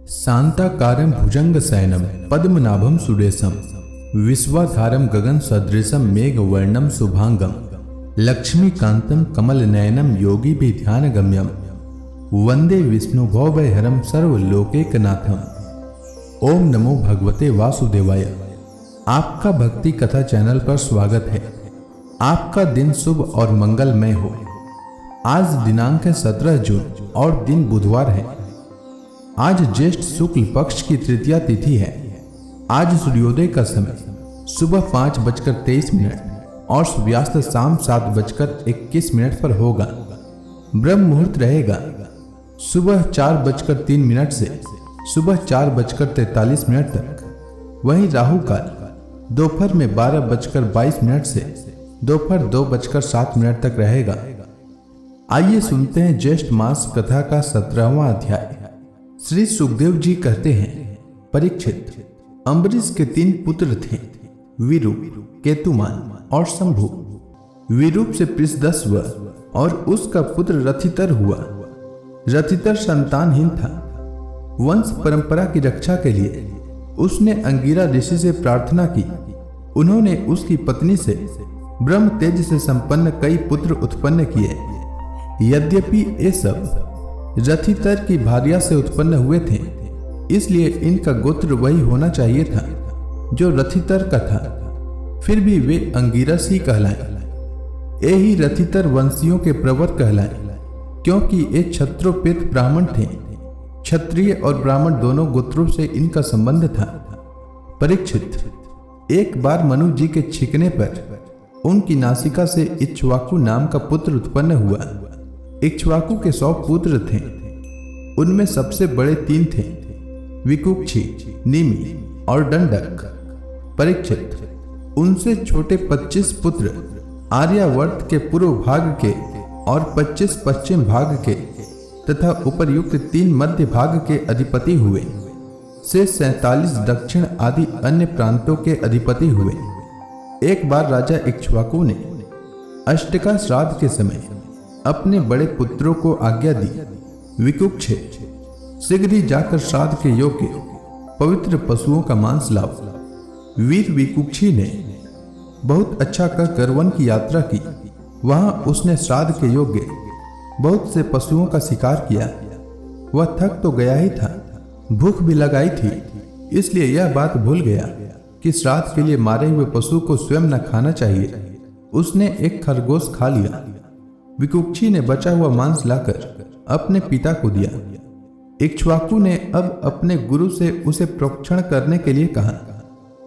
शांताकारं भुजंगशयनं पद्मनाभं सुरेशं विश्वाधारं गगनसदृशं मेघवर्णं शुभांगं लक्ष्मीकान्तं कमलनयनं योगिभिध्यानगम्यं वंदे विष्णुभवभयहरं सर्वलोकैकनाथं। ओम नमो भगवते वासुदेवाय। आपका भक्ति कथा चैनल पर स्वागत है। आपका दिन शुभ और मंगलमय हो। आज दिनांक है 17 जून और दिन बुधवार है। आज ज्येष्ठ शुक्ल पक्ष की तृतीया तिथि है। आज सूर्योदय का समय सुबह 5:23 और सूर्यास्त शाम 7:21 पर होगा। ब्रह्म मुहूर्त रहेगा सुबह 4:03 से सुबह 4:43 तक। वहीं राहु काल दोपहर में 12:22 से दोपहर 2:07 तक रहेगा। आइए सुनते हैं ज्येष्ठ मास कथा का 17वां अध्याय। श्री सुखदेव जी कहते हैं, परीक्षित, अम्बरीश के 3 पुत्र थे, विरूप, केतुमान और शंभु। विरूप से पृषदस हुआ और उसका पुत्र रथितर हुआ। रथितर संतानहीन था। वंश परंपरा की रक्षा के लिए उसने अंगिरा ऋषि से प्रार्थना की। उन्होंने उसकी पत्नी से ब्रह्म तेज से संपन्न कई पुत्र उत्पन्न किए। यद्यपि ये सब रथितर की भार्या से उत्पन्न हुए थे, इसलिए इनका गोत्र वही होना चाहिए था जो रथितर का था। फिर भी वे अंगिरस ही कहलाए। ये ही रथितर वंशियों के प्रवर कहलाए, क्योंकि ये क्षत्रोपेत ब्राह्मण थे। क्षत्रिय और ब्राह्मण दोनों गोत्रों से इनका संबंध था। परीक्षित, एक बार मनु जी के छींकने पर उनकी नासिका से इक्ष्वाकु नाम का पुत्र उत्पन्न हुआ। इक्ष्वाकु के 100 पुत्र थे। उनमें सबसे बड़े 3 थे, विकुक्षी, निमि और दंडक। परीक्षित, उनसे छोटे 25 पुत्र आर्यावर्त के पूर्व भाग के और 25 पश्चिम भाग के तथा उपर्युक्त 3 मध्य भाग के अधिपति हुए। से 47 दक्षिण आदि अन्य प्रांतों के अधिपति हुए। एक बार राजा इक्ष्वाकु ने अष्टका श्राद्ध के समय अपने बड़े पुत्रों को आज्ञा दी, विकुक्षे, शीघ्र ही जाकर श्राद्ध के योग्य पवित्र पशुओं का मांस लाओ। वीर विकुक्षी ने बहुत अच्छा कर वन की यात्रा की। वहां उसने श्राद्ध के योग्य बहुत से पशुओं का शिकार किया। वह थक तो गया ही था, भूख भी लगाई थी, इसलिए यह बात भूल गया कि श्राद्ध के लिए मारे हुए पशु को स्वयं न खाना चाहिए। उसने एक खरगोश खा लिया। विकुक्षी ने बचा हुआ मांस लाकर अपने पिता को दिया। इक्ष्वाकु ने अब अपने गुरु से उसे प्रोक्षण करने के लिए कहा।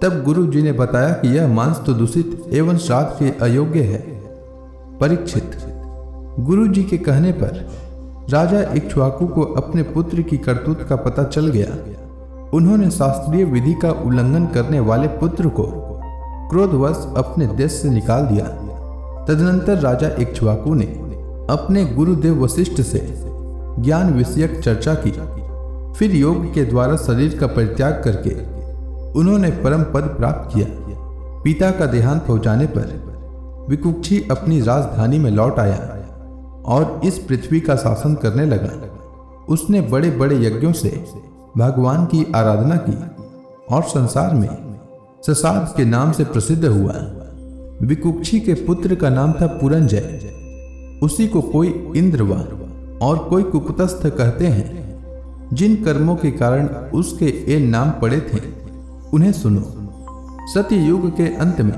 तब गुरु जी ने बताया कि यह मांस तो दूषित एवं श्राद्ध के अयोग्य है। परीक्षित, गुरु जी के कहने पर राजा इक्ष्वाकु को अपने पुत्र की करतूत का पता चल गया। उन्होंने शास्त्रीय विधि का उल्लंघन करने वाले पुत्र को क्रोधवश अपने देश से निकाल दिया। तदनंतर राजा इक्ष्वाकु ने अपने गुरुदेव वशिष्ठ से ज्ञान विषयक चर्चा की। फिर योग के द्वारा शरीर का परित्याग करके उन्होंने परम पद प्राप्त किया। पिता का देहांत हो जाने पर विकुक्षी अपनी राजधानी में लौट आया और इस पृथ्वी का शासन करने लगा। उसने बड़े बड़े यज्ञों से भगवान की आराधना की और संसार में ससाद के नाम से प्रसिद्ध हुआ। विकुक्षी के पुत्र का नाम था पुरंजय। उसी को कोई इंद्रवा और कोई कुकुतस्थ कहते हैं। जिन कर्मों के कारण उसके ये नाम पड़े थे उन्हें सुनो। सतयुग के अंत में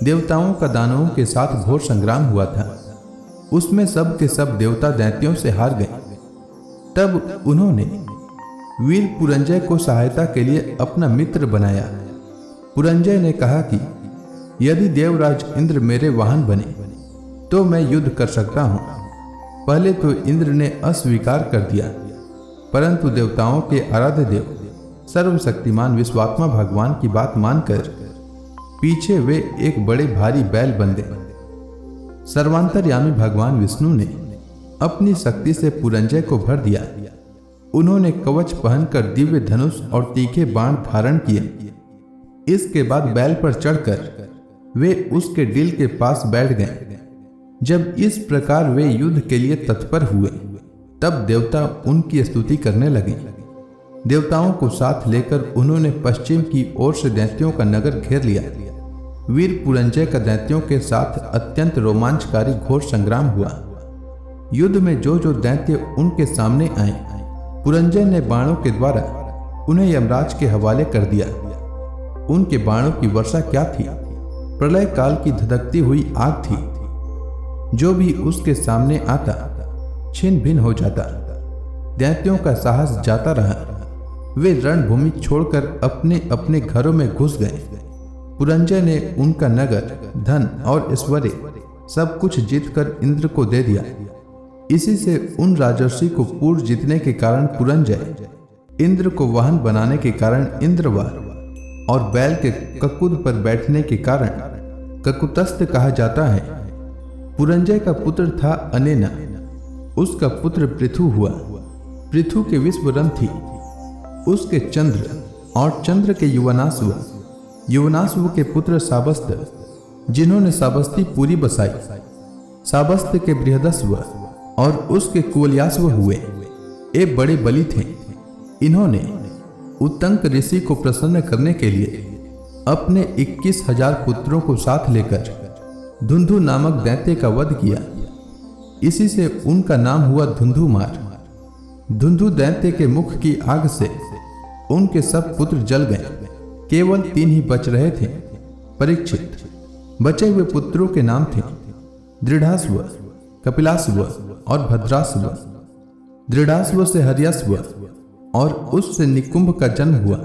देवताओं का दानवों के साथ घोर संग्राम हुआ था। उसमें सब के सब देवता दैत्यों से हार गए। तब उन्होंने वीर पुरंजय को सहायता के लिए अपना मित्र बनाया। पुरंजय ने कहा कि यदि देवराज इंद्र मेरे वाहन बने तो मैं युद्ध कर सकता हूं। पहले तो इंद्र ने अस्वीकार कर दिया, परंतु देवताओं के आराध्य देव सर्वशक्तिमान विश्वात्मा भगवान की बात मानकर पीछे वे एक बड़े भारी बैल बंधे। सर्वांतर्यामी भगवान विष्णु ने अपनी शक्ति से पुरंजय को भर दिया। उन्होंने कवच पहनकर दिव्य धनुष और तीखे बाण धारण किए। इसके बाद बैल पर चढ़कर वे उसके डिल के पास बैठ गए। जब इस प्रकार वे युद्ध के लिए तत्पर हुए, तब देवता उनकी स्तुति करने लगे। देवताओं को साथ लेकर उन्होंने पश्चिम की ओर से दैत्यों का नगर घेर लिया। वीर पुरंजय का दैत्यों के साथ अत्यंत रोमांचकारी घोर संग्राम हुआ। युद्ध में जो जो दैत्य उनके सामने आए, पुरंजय ने बाणों के द्वारा उन्हें यमराज के हवाले कर दिया। उनके बाणों की वर्षा क्या थी, प्रलय काल की धधकती हुई आग थी। जो भी उसके सामने आता छिन्न भिन्न हो जाता। दैत्यों का साहस जाता रहा। वे रणभूमि छोड़कर अपने अपने घरों में घुस गए। पुरंजय ने उनका नगर, धन और ऐश्वर्य सब कुछ जीतकर इंद्र को दे दिया। इसी से उन राजर्षि को पूर्व जीतने के कारण पुरंजय, इंद्र को वाहन बनाने के कारण इंद्रवार और बैल के ककुद पर बैठने के कारण ककुतस्थ कहा जाता है। पुरंजय का पुत्र था अनेना, उसका पुत्र पृथु हुआ। पृथु के विश्वरन थी, उसके चंद्र और चंद्र के युवनाश्व, युवनाश्व के पुत्र साबस्त, जिन्होंने साबस्ती पूरी बसाई। साबस्त के बृहदस्व और उसके कुवल्याश्व हुए। ये बड़े बली थे। इन्होंने उत्तंक ऋषि को प्रसन्न करने के लिए अपने 21,000 पुत्रों को साथ लेकर धुंधु नामक दैत्य का वध किया। इसी से उनका नाम हुआ धुंधुमार। धुंधु दैत्य के मुख की आग से उनके सब पुत्र जल गए। केवल 3 ही बच रहे थे। परीक्षित। बचे हुए पुत्रों के नाम थे दृढ़ास्व, कपिलास्व और भद्रास्व। दृढ़ास्व से हर्यास्व और उससे निकुंभ का जन्म हुआ।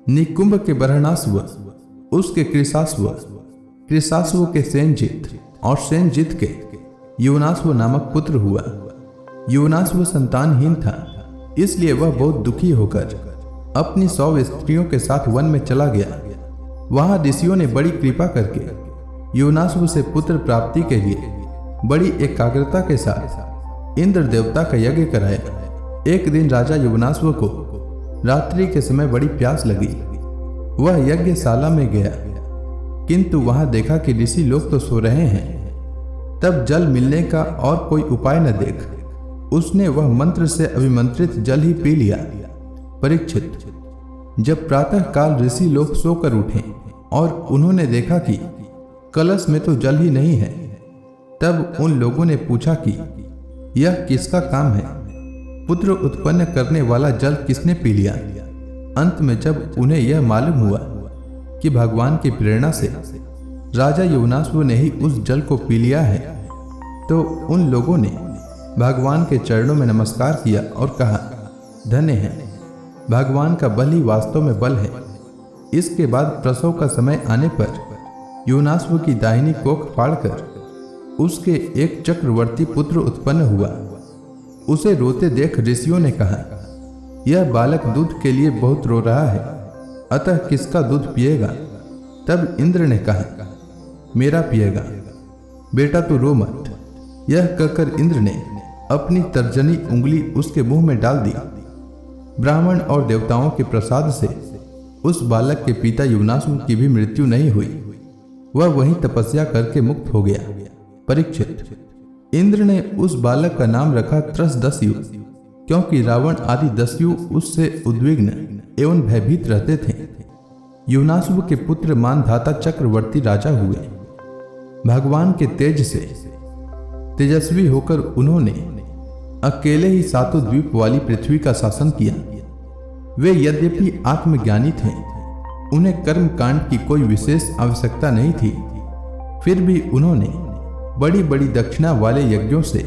निकुंभ के बरहणास्व, उसके कृशास्व, कृशास्व के सेनजित और सेनजित के युवनास्व नामक पुत्र हुआ। युवनास्व संतानहीन था, इसलिए वह बहुत दुखी होकर अपनी 100 स्त्रियों के साथ वन में चला गया। वहां ऋषियों ने बड़ी कृपा करके युवनास्व से पुत्र प्राप्ति के लिए बड़ी एकाग्रता के साथ इंद्र देवता का यज्ञ कराया। एक दिन राजा युवनास्व को रात्रि के समय बड़ी प्यास लगी। वह यज्ञशाला में गया, किंतु वहां देखा कि ऋषि लोग तो सो रहे हैं। तब जल मिलने का और कोई उपाय न देख उसने वह मंत्र से अभिमंत्रित जल ही पी लिया। परीक्षित। जब प्रातः काल ऋषि लोग सोकर उठे और उन्होंने देखा कि कलश में तो जल ही नहीं है, तब उन लोगों ने पूछा कि यह किसका काम है, पुत्र उत्पन्न करने वाला जल किसने पी लिया। अंत में जब उन्हें यह मालूम हुआ कि भगवान की प्रेरणा से राजा युवनास्व ने ही उस जल को पी लिया है, तो उन लोगों ने भगवान के चरणों में नमस्कार किया और कहा, धन्य है, भगवान का बल ही वास्तव में बल है। इसके बाद प्रसव का समय आने पर युवनास्व की दाहिनी कोख फाड़कर उसके एक चक्रवर्ती पुत्र उत्पन्न हुआ। उसे रोते देख ऋषियों ने कहा, यह बालक दूध के लिए बहुत रो रहा है, अतः किसका दूध पिएगा। तब इंद्र ने कहा, मेरा पिएगा, बेटा तू रो मत। यह कहकर इंद्र ने अपनी तर्जनी उंगली उसके मुंह में डाल दी। ब्राह्मण और देवताओं के प्रसाद से उस बालक के पिता युवनास्व की भी मृत्यु नहीं हुई। वह वहीं तपस्या करके मुक्त हो गया। परीक्षित। इंद्र ने उस बालक का नाम रखा त्रसदस्यु, क्योंकि रावण आदि दस्यु उससे उद्विग्न एवं भयभीत रहते थे। युवनास्व के पुत्र मानधाता चक्रवर्ती राजा हुए। भगवान के तेज से तेजस्वी होकर उन्होंने अकेले ही 7 द्वीप वाली पृथ्वी का शासन किया। वे यद्यपि आत्मज्ञानी थे, उन्हें कर्म कांड की कोई विशेष आवश्यकता नहीं थी, फिर भी उन्होंने बड़ी बड़ी दक्षिणा वाले यज्ञों से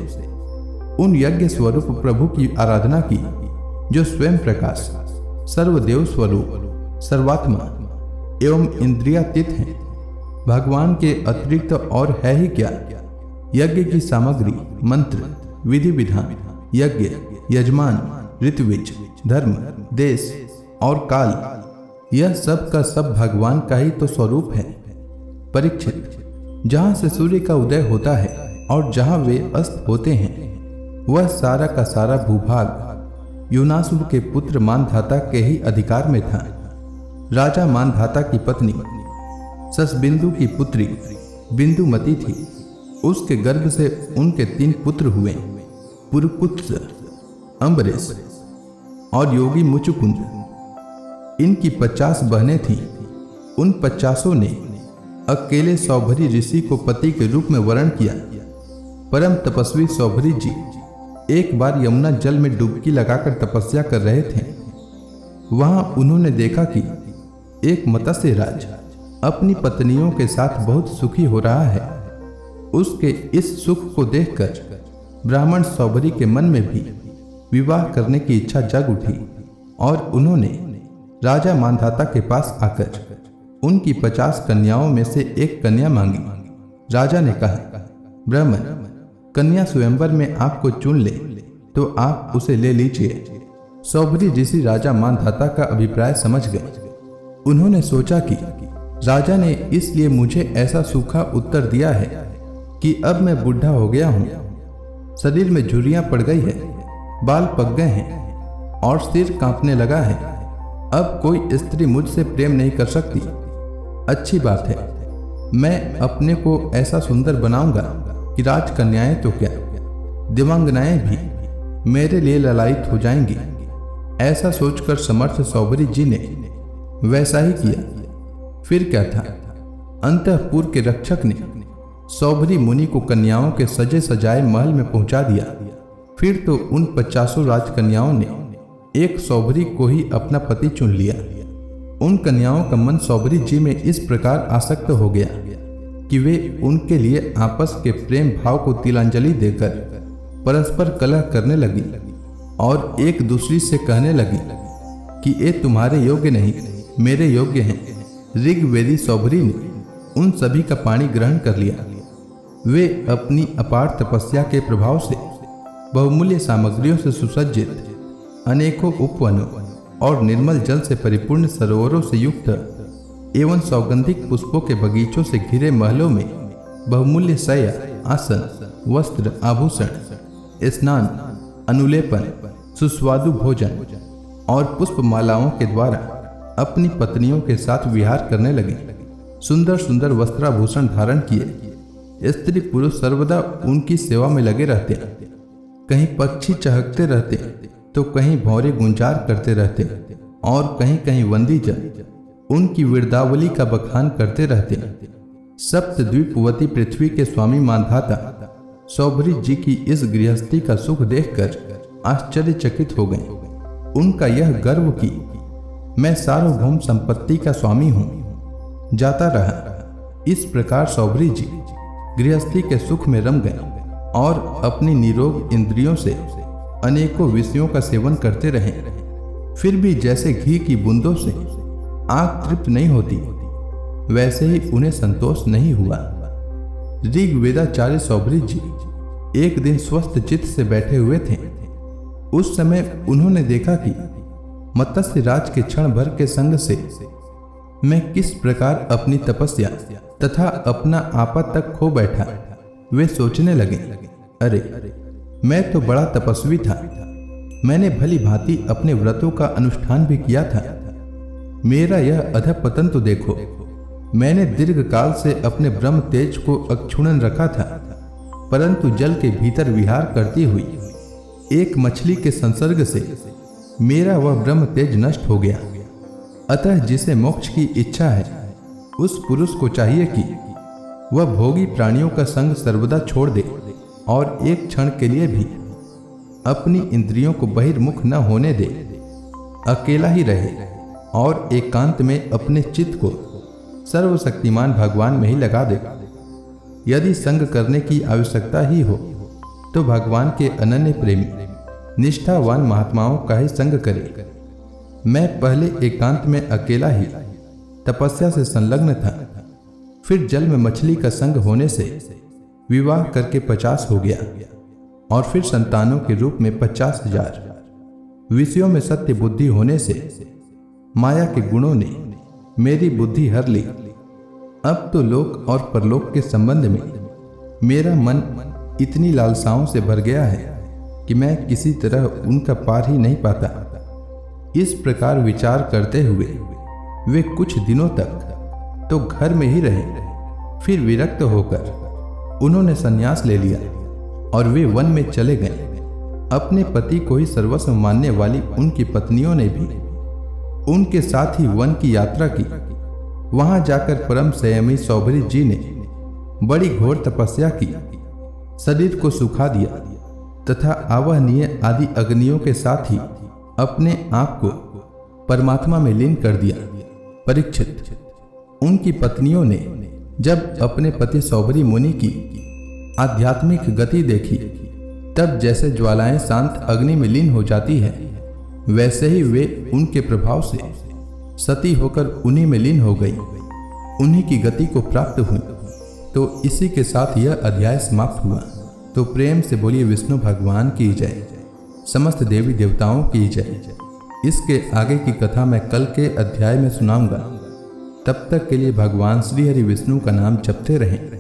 उन यज्ञ स्वरूप प्रभु की आराधना की, जो स्वयं प्रकाश, सर्वदेव स्वरूप, सर्वात्मा एवं इंद्रियातीत हैं। भगवान के अतिरिक्त और है ही क्या। यज्ञ की सामग्री, मंत्र, विधि विधान, यज्ञ, यजमान, ऋत्विज, धर्म, देश और काल, यह सब का सब भगवान का ही तो स्वरूप है। परीक्षित। जहां से सूर्य का उदय होता है और जहां वे अस्त होते हैं, वह सारा का सारा भूभाग युवनास्व के पुत्र मानधाता के ही अधिकार में था। राजा मानधाता की पत्नी ससबिंदु की पुत्री बिंदुमती थी। उसके गर्भ से उनके 3 पुत्र हुए, पुरकुत्स, अम्बरीश, और योगी मुचुकुंद। इनकी 50 बहनें थीं। उन 50 ने अकेले सौभरी ऋषि को पति के रूप में वरण किया। परम तपस्वी सौभरी जी एक बार यमुना जल में डुबकी लगाकर तपस्या कर रहे थे। वहां उन्होंने देखा कि एक मत्स्य राज अपनी पत्नियों के साथ बहुत सुखी हो रहा है। उसके इस सुख को देखकर ब्राह्मण सौभरी के मन में भी विवाह करने की इच्छा जग उठी और उन्होंने राजा मानधाता के पास आकर उनकी 50 कन्याओं में से एक कन्या मांगी। राजा ने कहा, ब्राह्मण, कन्या स्वयंवर में आपको चुन ले तो आप उसे ले लीजिए। सौभरी ऋषि राजा मानधाता का अभिप्राय समझ गए। उन्होंने सोचा कि राजा ने इसलिए मुझे ऐसा सूखा उत्तर दिया है कि अब मैं बूढ़ा हो गया हूं, शरीर में झुर्रियां पड़ गई है, बाल पक गए हैं और सिर कांपने लगा है। अब कोई स्त्री मुझसे प्रेम नहीं कर सकती। अच्छी बात है, मैं अपने को ऐसा सुंदर बनाऊंगा कि राजकन्याएं तो क्या, दिव्यांगनाएं भी मेरे लिए ललायित हो जाएंगी। ऐसा सोचकर समर्थ सौभरी जी ने वैसा ही किया। फिर क्या था, अंतःपुर के रक्षक ने सौभरी मुनि को कन्याओं के सजे सजाए महल में पहुंचा दिया। फिर तो उन 50 राजकन्याओं ने एक सौभरी को ही अपना पति चुन लिया। उन कन्याओं का मन सौभरी जी में इस प्रकार आसक्त हो गया कि वे उनके लिए आपस के प्रेम भाव को तिलांजलि देकर परस्पर कलह करने लगी और एक दूसरी से कहने लगी कि ये तुम्हारे योग्य नहीं, मेरे योग्य हैं। ऋग्वेदी सौभरी ने उन सभी का पानी ग्रहण कर लिया। वे अपनी अपार तपस्या के प्रभाव से बहुमूल्य सामग्रियों से सुसज्जित अनेकों उपवनों और निर्मल जल से परिपूर्ण सरोवरों से युक्त एवं सौगंधिक पुष्पों के बगीचों से घिरे महलों में बहुमूल्य शय्या, आसन, वस्त्र, आभूषण, स्नान, अनुलेपन, सुस्वादु भोजन और पुष्पमालाओं के द्वारा अपनी पत्नियों के साथ विहार करने लगे। सुंदर सुंदर वस्त्राभूषण धारण किए स्त्री पुरुष सर्वदा उनकी सेवा में लगे रहते। कहीं पक्षी चहकते रहते तो कहीं भौरे गुंजार करते रहते और कहीं कहीं वंदीजन उनकी विरदावली का बखान करते रहते। सप्तद्वीपवती पृथ्वी के स्वामी मानधाता सौभरी जी की इस गृहस्थी का सुख देखकर आश्चर्यचकित हो गए। उनका यह गर्व कि मैं सार्वभौम संपत्ति का स्वामी हूं जाता रहा। इस प्रकार सौभरी जी गृहस्थी के सुख में रम गए और अपनी निरोग इंद्रियों से अनेकों विषयों का सेवन करते रहे। फिर भी जैसे घी की बूंदों से आंख तृप्त नहीं होती, वैसे ही उन्हें संतोष नहीं हुआ। ऋग्वेदाचार्य सौभरी जी एक दिन स्वस्थ चित्त से बैठे हुए थे। उस समय उन्होंने देखा कि मत्स्य राज के क्षण भर के संग से मैं किस प्रकार अपनी तपस्या तथा अपना आपा तक खो बैठा। वे सोचने लगे, अरे मैं तो बड़ा तपस्वी था, मैंने भली भांति अपने व्रतों का अनुष्ठान भी किया था। मेरा यह अधपतन तो देखो। मैंने दीर्घ काल से अपने ब्रह्म तेज को अक्षुण्ण रखा था, परंतु जल के भीतर विहार करती हुई एक मछली के संसर्ग से मेरा वह ब्रह्म तेज नष्ट हो गया। अतः जिसे मोक्ष की इच्छा है उस पुरुष को चाहिए कि वह भोगी प्राणियों का संग सर्वदा छोड़ दे और एक क्षण के लिए भी अपनी इंद्रियों को बहिर्मुख न होने दे, अकेला ही रहे और एकांत में अपने चित्त को सर्वशक्तिमान भगवान में ही लगा दे। यदि संग करने की आवश्यकता ही हो तो भगवान के अनन्य प्रेमी निष्ठावान महात्माओं का ही संग करे। मैं पहले एकांत में अकेला ही तपस्या से संलग्न था, फिर जल में मछली का संग होने से विवाह करके 50 हो गया और फिर संतानों के रूप में 50,000। विषयों में सत्य बुद्धि होने से माया के गुणों ने मेरी बुद्धि हर ली। अब तो लोक और परलोक के संबंध में मेरा मन इतनी लालसाओं से भर गया है कि मैं किसी तरह उनका पार ही नहीं पाता। इस प्रकार विचार करते हुए वे कुछ दिनों तक तो घर में ही रहे। फिर विरक्त होकर उन्होंने संन्यास ले लिया और वे वन में चले गए। अपने पति को ही सर्वस्व मानने वाली उनकी पत्नियों ने भी उनके साथ ही वन की यात्रा की। वहां जाकर परम संयमी सौभरी जी ने बड़ी घोर तपस्या की, शरीर को सुखा दिया तथा आवहनीय आदि अग्नियों के साथ ही अपने आप को परमात्मा में लीन कर दिया। परीक्षित, उनकी पत्नियों ने जब अपने पति सौभरी मुनि की आध्यात्मिक गति देखी, तब जैसे ज्वालाएं शांत अग्नि में लीन हो जाती है, वैसे ही वे उनके प्रभाव से सती होकर उन्हीं में लीन हो गई, उन्हीं की गति को प्राप्त हुई। तो इसी के साथ यह अध्याय समाप्त हुआ। तो प्रेम से बोलिए विष्णु भगवान की जय, समस्त देवी देवताओं की जय। इसके आगे की कथा मैं कल के अध्याय में सुनाऊंगा। तब तक के लिए भगवान श्री हरि विष्णु का नाम जपते रहें।